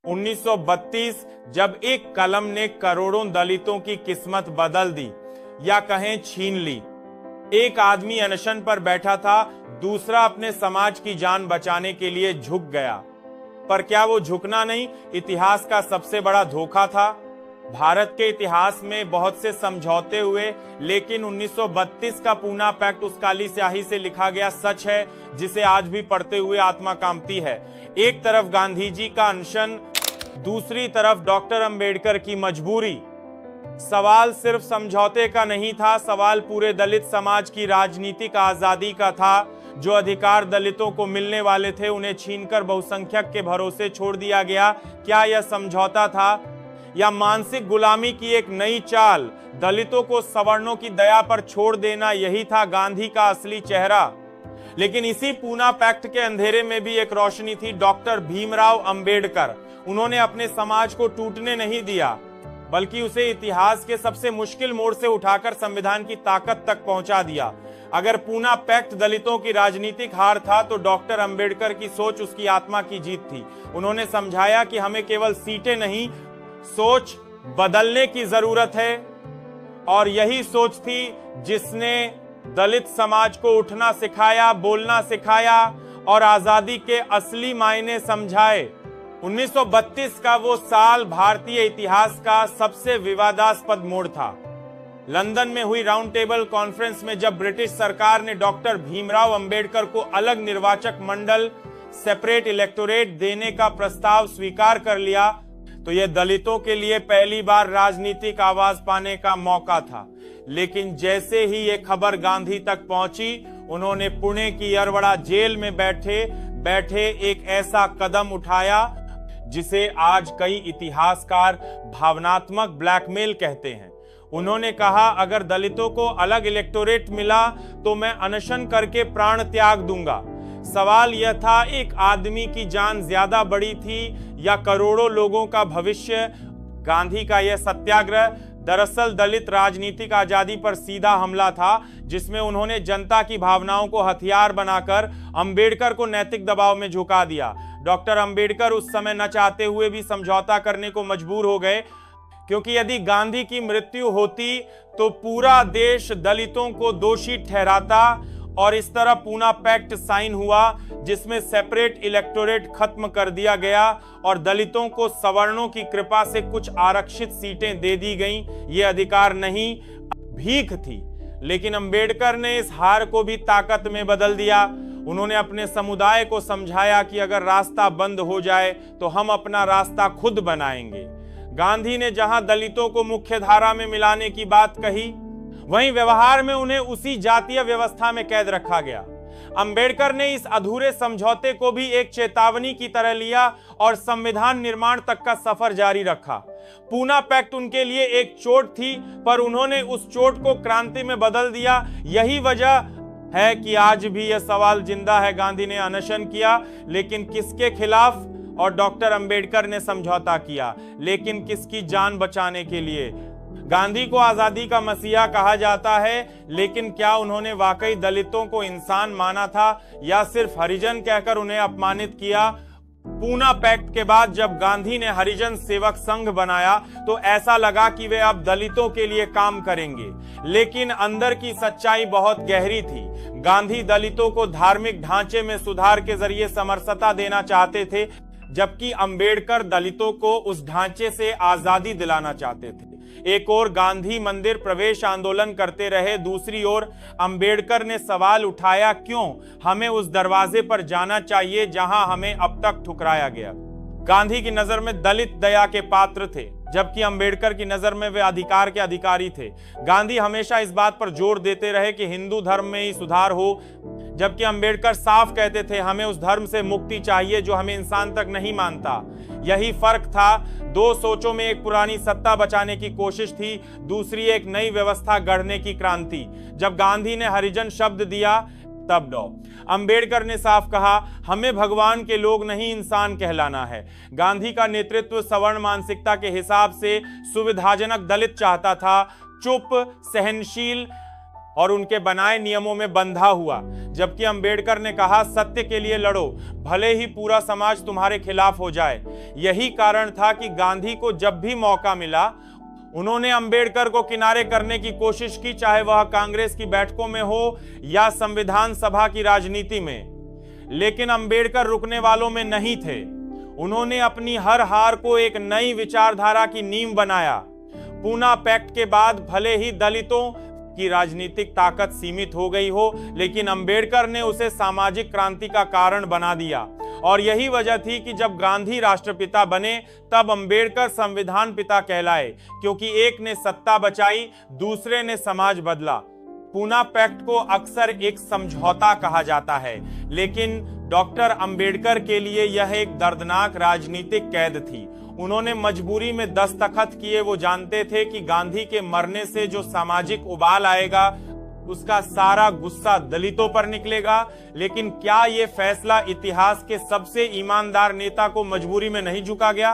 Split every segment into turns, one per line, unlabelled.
1932 जब एक कलम ने करोड़ों दलितों की किस्मत बदल दी या कहें छीन ली। एक आदमी अनशन पर बैठा था, दूसरा अपने समाज की जान बचाने के लिए झुक गया। पर क्या वो झुकना नहीं इतिहास का सबसे बड़ा धोखा था? भारत के इतिहास में बहुत से समझौते हुए, लेकिन 1932 का पूना पैक्ट उस काली स्याही से लिखा गया सच है जिसे आज भी पढ़ते हुए आत्मा कांपती है। एक तरफ गांधी जी का अनशन, दूसरी तरफ डॉक्टर अंबेडकर की मजबूरी। सवाल सिर्फ समझौते का नहीं था, सवाल पूरे दलित समाज की राजनीतिक आजादी का था। जो अधिकार दलितों को मिलने वाले थे उन्हें छीनकर बहुसंख्यक के भरोसे छोड़ दिया गया। क्या यह समझौता था या मानसिक गुलामी की एक नई चाल? दलितों को सवर्णों की दया पर छोड़ देना, यही था गांधी का असली चेहरा। लेकिन इसी पूना पैक्ट के अंधेरे में भी एक रोशनी थी, डॉक्टर भीमराव अंबेडकर। उन्होंने अपने समाज को टूटने नहीं दिया, बल्कि उसे इतिहास के सबसे मुश्किल मोड़ से उठाकर संविधान की ताकत तक पहुंचा दिया। अगर पूना पैक्ट दलितों की राजनीतिक हार था, तो डॉक्टर अंबेडकर की सोच उसकी आत्मा की जीत थी। उन्होंने समझाया कि हमें केवल सीटें नहीं, सोच बदलने की जरूरत है। और यही सोच थी जिसने दलित समाज को उठना सिखाया, बोलना सिखाया और आजादी के असली मायने समझाए। 1932 का वो साल भारतीय इतिहास का सबसे विवादास्पद मोड़ था। लंदन में हुई राउंड टेबल कॉन्फ्रेंस में जब ब्रिटिश सरकार ने डॉक्टर भीमराव अंबेडकर को अलग निर्वाचक मंडल, सेपरेट इलेक्टोरेट देने का प्रस्ताव स्वीकार कर लिया, तो यह दलितों के लिए पहली बार राजनीतिक आवाज पाने का मौका था। लेकिन जैसे ही ये खबर गांधी तक पहुंची, उन्होंने पुणे की अरवड़ा जेल में बैठे एक ऐसा कदम उठाया जिसे आज कई इतिहासकार भावनात्मक ब्लैकमेल कहते हैं। उन्होंने कहा, अगर दलितों को अलग इलेक्टोरेट मिला तो मैं अनशन करके प्राण त्याग दूंगा। सवाल यह था, एक आदमी की जान ज्यादा बड़ी थी या करोड़ों लोगों का भविष्य? गांधी का यह सत्याग्रह दरअसल दलित राजनीतिक आजादी पर सीधा हमला था, जिसमें उन्होंने जनता की भावनाओं को हथियार बनाकर अंबेडकर को नैतिक दबाव में झुका दिया। डॉक्टर अंबेडकर उस समय न चाहते हुए भी समझौता करने को मजबूर हो गए, क्योंकि यदि गांधी की मृत्यु होती तो पूरा देश दलितों को दोषी ठहराता। और इस तरह पूना पैक्ट साइन हुआ, जिसमें सेपरेट इलेक्टोरेट खत्म कर दिया गया और दलितों को सवर्णों की कृपा से कुछ आरक्षित सीटें दे दी गईं। ये अधिकार नहीं, भीख थी। लेकिन अंबेडकर ने इस हार को भी ताकत में बदल दिया। उन्होंने अपने समुदाय को समझाया कि अगर रास्ता बंद हो जाए तो हम अपना रास्ता खुद बनाएंगे। गांधी ने जहां दलितों को मुख्य धारा में मिलाने की बात कही, वहीं व्यवहार में उन्हें उसी जातीय व्यवस्था में कैद रखा गया। अंबेडकर ने इस अधूरे समझौते को भी एक चेतावनी की तरह लिया और संविधान निर्माण तक का सफर जारी रखा। पूना पैक्ट उनके लिए एक चोट थी, पर उन्होंने उस चोट को क्रांति में बदल दिया। यही वजह है कि आज भी यह सवाल जिंदा है। गांधी ने अनशन किया, लेकिन किसके खिलाफ? और डॉक्टर अंबेडकर ने समझौता किया, लेकिन किसकी जान बचाने के लिए? गांधी को आजादी का मसीहा कहा जाता है, लेकिन क्या उन्होंने वाकई दलितों को इंसान माना था या सिर्फ हरिजन कहकर उन्हें अपमानित किया? पूना पैक्ट के बाद जब गांधी ने हरिजन सेवक संघ बनाया तो ऐसा लगा कि वे अब दलितों के लिए काम करेंगे, लेकिन अंदर की सच्चाई बहुत गहरी थी। गांधी दलितों को धार्मिक ढांचे में सुधार के जरिए समरसता देना चाहते थे, जबकि अंबेडकर दलितों को उस ढांचे से आजादी दिलाना चाहते थे। एक ओर गांधी मंदिर प्रवेश आंदोलन करते रहे, दूसरी ओर अंबेडकर ने सवाल उठाया, क्यों हमें उस दरवाजे पर जाना चाहिए जहां हमें अब तक ठुकराया गया। गांधी की नजर में दलित दया के पात्र थे, जबकि अंबेडकर की नजर में वे अधिकार के अधिकारी थे। गांधी हमेशा इस बात पर जोर देते रहे कि हिंदू धर्म में ही सुधार हो, जबकि अंबेडकर साफ कहते थे, हमें उस धर्म से मुक्ति चाहिए जो हमें इंसान तक नहीं मानता। यही फर्क था। दो सोचों में एक पुरानी सत्ता बचाने की कोशिश थी, दूसरी एक नई व्यवस्था गढ़ने की क्रांति। जब गांधी ने हरिजन शब्द दिया, तब अंबेडकर ने साफ कहा, हमें भगवान के लोग नहीं इंसान कहलाना है। गांधी का नेतृत्व सवर्ण मानसिकता के हिसाब से सुविधाजनक दलित चाहता था, चुप, सहनशील और उनके बनाए नियमों में बंधा हुआ, जबकि अंबेडकर ने कहा सत्य के लिए लड़ो, भले ही पूरा समाज तुम्हारे खिलाफ हो जाए। यही कारण था कि गांधी को जब भी मौका मिला उन्होंने अंबेडकर को किनारे करने की कोशिश की, चाहे वह कांग्रेस की बैठकों में हो या संविधान सभा की राजनीति में। लेकिन अंबेडकर रुकने वालों में नहीं थे। उन्होंने अपनी हर हार को एक नई विचारधारा की नींव बनाया। पूना पैक्ट के बाद भले ही दलितों की राजनीतिक ताकत सीमित हो गई हो, लेकिन अंबेडकर ने उसे सामाजिक क्रांति का कारण बना दिया। और यही वजह थी कि जब गांधी राष्ट्रपिता बने तब अंबेडकर संविधान पिता कहलाए, क्योंकि एक ने सत्ता बचाई, दूसरे ने समाज बदला। पूना पैक्ट को अक्सर एक समझौता कहा जाता है, लेकिन डॉक्टर अंबेडकर के लिए यह एक दर्दनाक राजनीतिक कैद थी। उन्होंने मजबूरी में दस्तखत किए। वो जानते थे कि गांधी के मरने से जो सामाजिक उबाल आएगा उसका सारा गुस्सा दलितों पर निकलेगा। लेकिन क्या ये फैसला इतिहास के सबसे ईमानदार नेता को मजबूरी में नहीं झुका गया?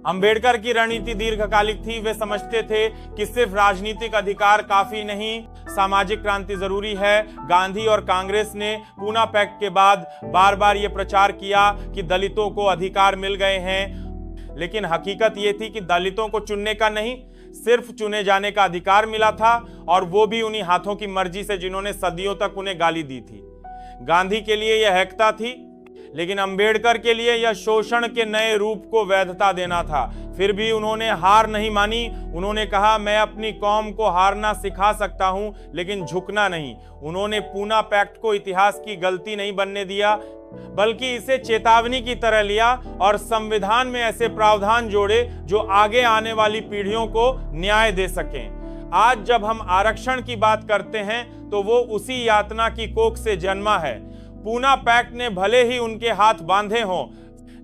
अंबेडकर की रणनीति दीर्घकालिक थी। वे समझते थे कि सिर्फ राजनीतिक अधिकार काफी नहीं, सामाजिक क्रांति जरूरी है। गांधी और कांग्रेस ने पूना पैक्ट के बाद बार बार ये प्रचार किया कि दलितों को अधिकार मिल गए हैं, लेकिन हकीकत ये थी कि दलितों को चुनने का नहीं, सिर्फ चुने जाने का अधिकार मिला था, और वो भी उन्हीं हाथों की मर्जी से जिन्होंने सदियों तक उन्हें गाली दी थी। गांधी के लिए यह एकता थी, लेकिन अंबेडकर के लिए यह शोषण के नए रूप को वैधता देना था। फिर भी उन्होंने हार नहीं मानी। उन्होंने कहा, मैं अपनी कौम को हारना सिखा सकता हूं, लेकिन झुकना नहीं। उन्होंने पूना पैक्ट को इतिहास की गलती नहीं बनने दिया, बल्कि इसे चेतावनी की तरह लिया और संविधान में ऐसे प्रावधान जोड़े जो आगे आने वाली पीढ़ियों को न्याय दे सकें। आज जब हम आरक्षण की बात करते हैं तो वो उसी यातना की कोख से जन्मा है। पूना पैक्ट ने भले ही उनके हाथ बांधे हों,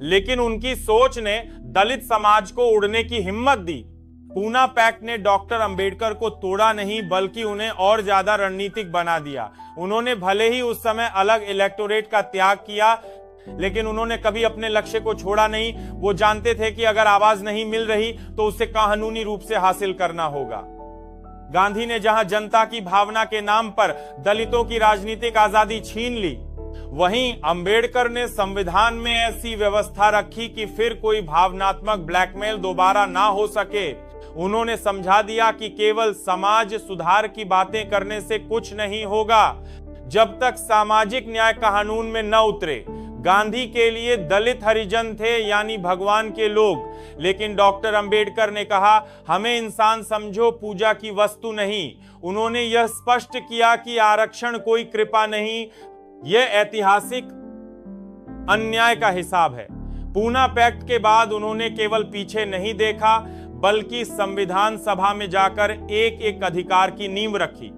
लेकिन उनकी सोच ने दलित समाज को उड़ने की हिम्मत दी। पूना पैक्ट ने डॉक्टर अंबेडकर को तोड़ा नहीं, बल्कि उन्हें और ज्यादा रणनीतिक बना दिया। उन्होंने भले ही उस समय अलग इलेक्टोरेट का त्याग किया, लेकिन उन्होंने कभी अपने लक्ष्य को छोड़ा नहीं। वो जानते थे कि अगर आवाज नहीं मिल रही तो उसे कानूनी रूप से हासिल करना होगा। गांधी ने जहां जनता की भावना के नाम पर दलितों की राजनीतिक आजादी छीन ली, वहीं अंबेडकर ने संविधान में ऐसी व्यवस्था रखी कि फिर कोई भावनात्मक ब्लैकमेल दोबारा ना हो सके। उन्होंने समझा दिया कि केवल समाज सुधार की बातें करने से कुछ नहीं होगा जब तक सामाजिक न्याय कानून में न उतरे। गांधी के लिए दलित हरिजन थे, यानी भगवान के लोग, लेकिन डॉक्टर अंबेडकर ने कहा, हमें इंसान समझो, पूजा की वस्तु नहीं। उन्होंने यह स्पष्ट किया कि आरक्षण कोई कृपा नहीं, यह ऐतिहासिक अन्याय का हिसाब है। पूना पैक्ट के बाद उन्होंने केवल पीछे नहीं देखा, बल्कि संविधान सभा में जाकर एक एक अधिकार की नींव रखी।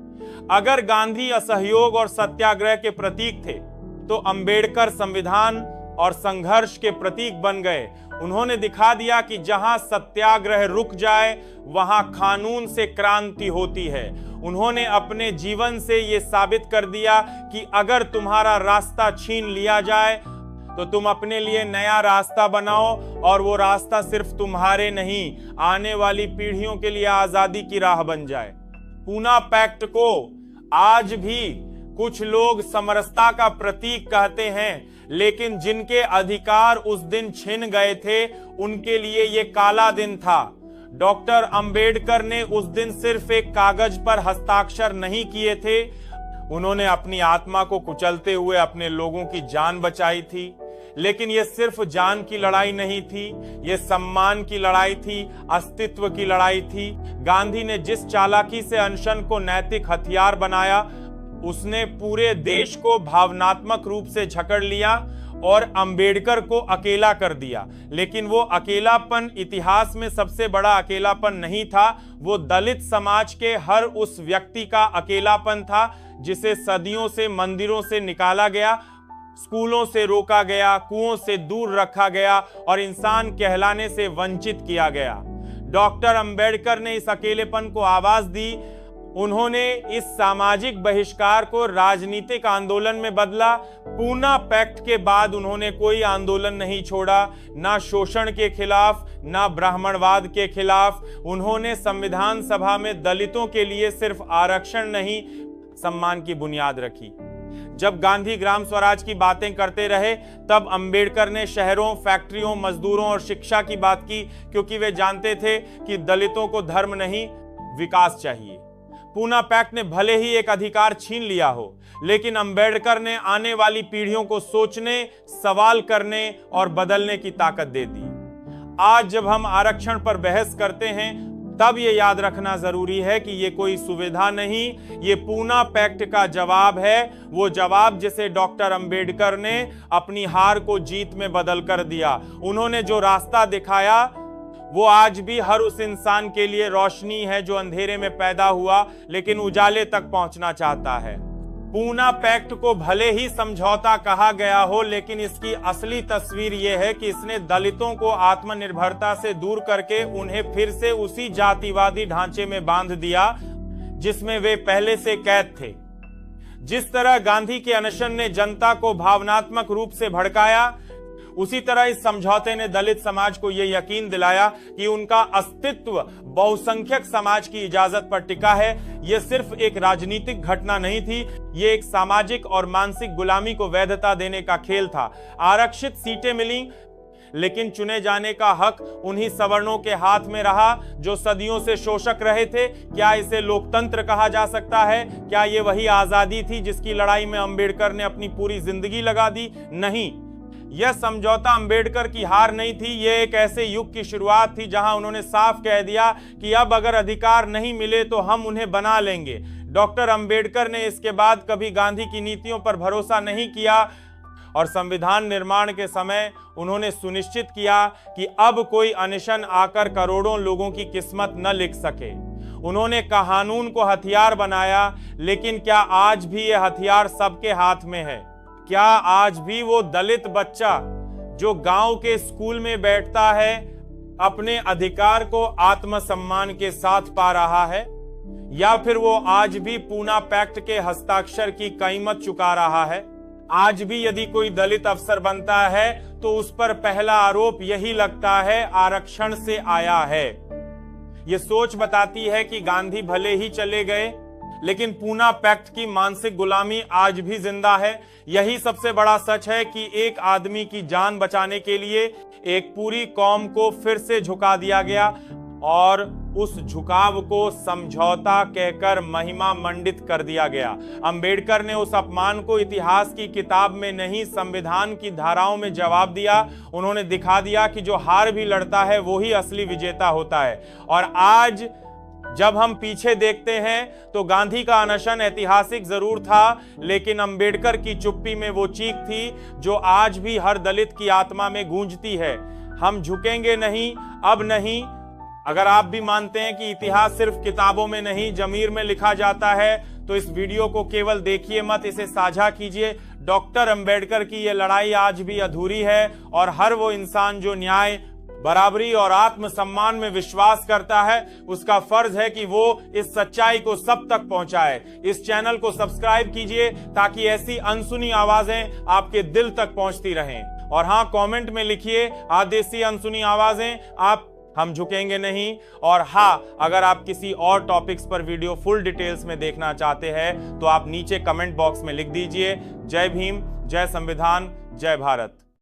अगर गांधी असहयोग और सत्याग्रह के प्रतीक थे, तो अंबेडकर संविधान और संघर्ष के प्रतीक बन गए। उन्होंने दिखा दिया कि जहां सत्याग्रह रुक जाए, वहां कानून से क्रांति होती है। उन्होंने अपने जीवन से यह साबित कर दिया कि अगर तुम्हारा रास्ता छीन लिया जाए तो तुम अपने लिए नया रास्ता बनाओ, और वो रास्ता सिर्फ तुम्हारे नहीं, आने वाली पीढ़ियों के लिए आजादी की राह बन जाए। पूना पैक्ट को आज भी कुछ लोग समरसता का प्रतीक कहते हैं, लेकिन जिनके अधिकार उस दिन छिन गए थे, उनके लिए ये काला दिन था। डॉक्टर अंबेडकर ने उस दिन सिर्फ एक कागज पर हस्ताक्षर नहीं किए थे, उन्होंने अपनी आत्मा को कुचलते हुए अपने लोगों की जान बचाई थी। लेकिन यह सिर्फ जान की लड़ाई नहीं थी, यह सम्मान की लड़ाई थी, अस्तित्व की लड़ाई थी। गांधी ने जिस चालाकी से अनशन को नैतिक हथियार बनाया, उसने पूरे देश को भावनात्मक रूप से जकड़ लिया और अंबेडकर को अकेला कर दिया। लेकिन वो अकेलापन इतिहास में सबसे बड़ा अकेलापन नहीं था, वो दलित समाज के हर उस व्यक्ति का अकेलापन था जिसे सदियों से मंदिरों से निकाला गया, स्कूलों से रोका गया, कुओं से दूर रखा गया और इंसान कहलाने से वंचित किया गया। डॉक्टर अंबेडकर ने इस अकेलेपन को आवाज दी। उन्होंने इस सामाजिक बहिष्कार को राजनीतिक आंदोलन में बदला। पूना पैक्ट के बाद उन्होंने कोई आंदोलन नहीं छोड़ा, ना शोषण के खिलाफ, ना ब्राह्मणवाद के खिलाफ। उन्होंने संविधान सभा में दलितों के लिए सिर्फ आरक्षण नहीं, सम्मान की बुनियाद रखी। जब गांधी ग्राम स्वराज की बातें करते रहे, तब अंबेडकर ने शहरों, फैक्ट्रियों, मजदूरों और शिक्षा की बात की, क्योंकि वे जानते थे कि दलितों को धर्म नहीं, विकास चाहिए। पूना पैक्ट ने भले ही एक अधिकार छीन लिया हो, लेकिन अंबेडकर ने आने वाली पीढ़ियों को सोचने, सवाल करने और बदलने की ताकत दे दी। आज जब हम आरक्षण पर बहस करते हैं, तब ये याद रखना जरूरी है कि ये कोई सुविधा नहीं, ये पूना पैक्ट का जवाब है, वो जवाब जिसे डॉक्टर अंबेडकर ने अपनी हार को जीत में बदल कर दिया। उन्होंने जो रास्ता दिखाया वो आज भी हर उस इंसान के लिए रोशनी है जो अंधेरे में पैदा हुआ लेकिन उजाले तक पहुंचना चाहता है। पूना पैक्ट को भले ही समझौता कहा गया हो, लेकिन इसकी असली तस्वीर यह है कि इसने दलितों को आत्मनिर्भरता से दूर करके उन्हें फिर से उसी जातिवादी ढांचे में बांध दिया जिसमें वे पहले से कैद थे। जिस तरह गांधी के अनशन ने जनता को भावनात्मक रूप से भड़काया, उसी तरह इस समझौते ने दलित समाज को यह यकीन दिलाया कि उनका अस्तित्व बहुसंख्यक समाज की इजाजत पर टिका है। यह सिर्फ एक राजनीतिक घटना नहीं थी, यह एक सामाजिक और मानसिक गुलामी को वैधता देने का खेल था। आरक्षित सीटें मिली, लेकिन चुने जाने का हक उन्हीं सवर्णों के हाथ में रहा जो सदियों से शोषक रहे थे। क्या इसे लोकतंत्र कहा जा सकता है? क्या यह वही आजादी थी जिसकी लड़ाई में अंबेडकर ने अपनी पूरी जिंदगी लगा दी? नहीं, यह समझौता अंबेडकर की हार नहीं थी, यह एक ऐसे युग की शुरुआत थी जहां उन्होंने साफ कह दिया कि अब अगर अधिकार नहीं मिले तो हम उन्हें बना लेंगे। डॉक्टर अंबेडकर ने इसके बाद कभी गांधी की नीतियों पर भरोसा नहीं किया और संविधान निर्माण के समय उन्होंने सुनिश्चित किया कि अब कोई अनशन आकर करोड़ों लोगों की किस्मत न लिख सके। उन्होंने कानून को हथियार बनाया, लेकिन क्या आज भी यह हथियार सबके हाथ में है? क्या आज भी वो दलित बच्चा जो गांव के स्कूल में बैठता है अपने अधिकार को आत्मसम्मान के साथ पा रहा है, या फिर वो आज भी पूना पैक्ट के हस्ताक्षर की कीमत चुका रहा है? आज भी यदि कोई दलित अफसर बनता है तो उस पर पहला आरोप यही लगता है, आरक्षण से आया है। ये सोच बताती है कि गांधी भले ही चले गए, लेकिन पूना पैक्ट की मानसिक गुलामी आज भी जिंदा है। यही सबसे बड़ा सच है कि एक आदमी की जान बचाने के लिए एक पूरी कौम को फिर से झुका दिया गया और उस झुकाव को समझौता कहकर महिमा मंडित कर दिया गया। अंबेडकर ने उस अपमान को इतिहास की किताब में नहीं, संविधान की धाराओं में जवाब दिया। उन्होंने दिखा दिया कि जो हार भी लड़ता है वो ही असली विजेता होता है। और आज जब हम पीछे देखते हैं तो गांधी का अनशन ऐतिहासिक जरूर था, लेकिन अंबेडकर की चुप्पी में वो चीख थी जो आज भी हर दलित की आत्मा में गूंजती है। हम झुकेंगे नहीं, अब नहीं। अगर आप भी मानते हैं कि इतिहास सिर्फ किताबों में नहीं जमीर में लिखा जाता है, तो इस वीडियो को केवल देखिए मत, इसे साझा कीजिए। डॉक्टर अंबेडकर की ये लड़ाई आज भी अधूरी है और हर वो इंसान जो न्याय, बराबरी और आत्मसम्मान में विश्वास करता है, उसका फर्ज है कि वो इस सच्चाई को सब तक पहुंचाए। इस चैनल को सब्सक्राइब कीजिए ताकि ऐसी अनसुनी आवाजें आपके दिल तक पहुंचती रहें। और हाँ, कमेंट में लिखिए आदेशी अनसुनी आवाजें आप हम झुकेंगे नहीं। और हाँ, अगर आप किसी और टॉपिक्स पर वीडियो फुल डिटेल्स में देखना चाहते हैं तो आप नीचे कमेंट बॉक्स में लिख दीजिए। जय भीम, जय संविधान, जय भारत।